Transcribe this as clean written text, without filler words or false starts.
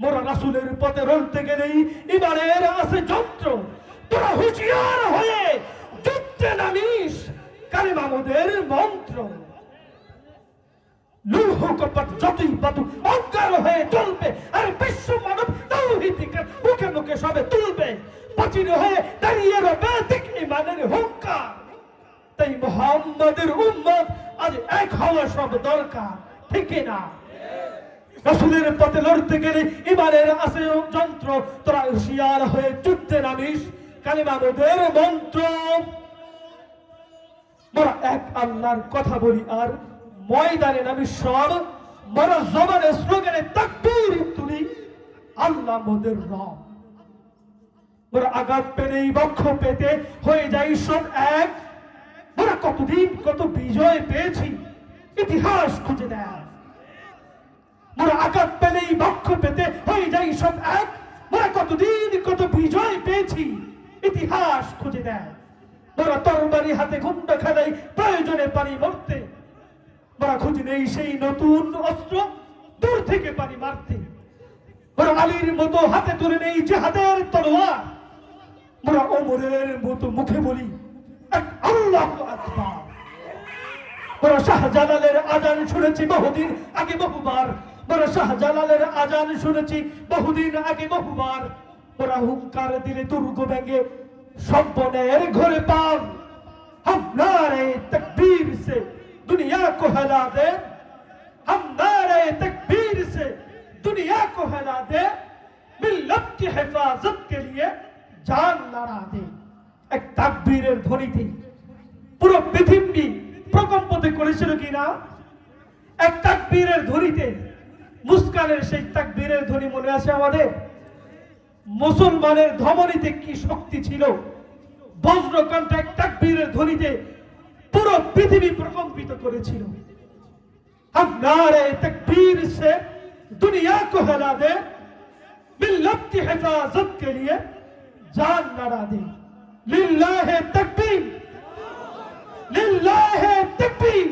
মোরা রাসূলের পথে রলতে গেলেই ইমানের আছে যন্ত্র। তোরা হুঁশিয়ার হয়ে যুদ্ধে নামিস, কালেমা মোদের মন্ত্র। লৌহ কপট যতই পাতু অজ্ঞান হয়ে চলবে, আর বিশ্ব মানব তাওহীদের মুখে মুখে সবে তুলবে। প্রাচীর হয়ে দাঁড়িয়ে রবে দিক ইমানের হুঙ্কার। তাই মুহাম্মাদের উম্মত আজ এক হওয়া সব দরকার, ঠিক না? রাসূলের পথে লড়তে গেলে ইমানের আছে যন্ত্র। তোরা হুঁশিয়ার হয়ে যুদ্ধে নামিস, কালেমা মোদের মন্ত্র। মোরা এক আল্লাহর কথা বলি আর ময়দানে নামি সব। মোরা জবানে স্লোগানে তাকবীর তুলি, আল্লাহ মোদের রব। মোরা আঘাত পেলেই বক্ষ পেতে হয়ে যাই সব এক। মোরা কতদিন কত বিজয় পেয়েছি, ইতিহাস খুঁজে দেয়। মোরা আঘাত পেলেই বক্ষ পেতে হয়ে যাই সব এক। মোরা কতদিন কত বিজয় পেয়েছি, ইতিহাস খুঁজে দেয়। মোরা তরবারি হাতে গুন্ডা খেলাই প্রয়োজনে পারি মরতে। মোরা খুঁজে নেই সেই নতুন অস্ত্র, দূর থেকে পারি মারতে। মোরা আলীর মতো হাতে তুলে নেই জিহাদের তলোয়ার। মোরা ওমরের মতো মুখে বলি আল্লাহু আকবার। মোরা শাহজালালের আজান শুনেছি বহুদিন আগে বহুবার। মোরা শাহজালালের আজান শুনেছি বহুদিন আগে বহুবার। মোরা হুঙ্কার দিলে দুর্গ ভেঙে সব বনের ঘরে পান। हम नारे तकबीर से दुनिया को हिला दे, हम नारे तकबीर से दुनिया को हिला दे, मिल्लत की हिफाजत के लिए जान लड़ा दे। एक তাকবীরের ধ্বনিতে পুরো পৃথিবী প্রকম্পিত করেছিল কিনা? এক তাকবীরের ধ্বনিতে, মুস্কানের সেই তাকবীরের ধ্বনি মনে আছে আমাদের? মুসলমানের ধমনীতে কি শক্তি ছিল! বজ্রকণ্ঠ এক তাকবীরের ধ্বনিতে পুরো পৃথিবী প্রকম্পিত করেছিল। हम नारे तकबीर से दुनिया को हिला दे, मिल्लत की हिफाजत के लिए जान लड़ा दे। लिल्लाह तकबीर, लिल्लाह तकबीर।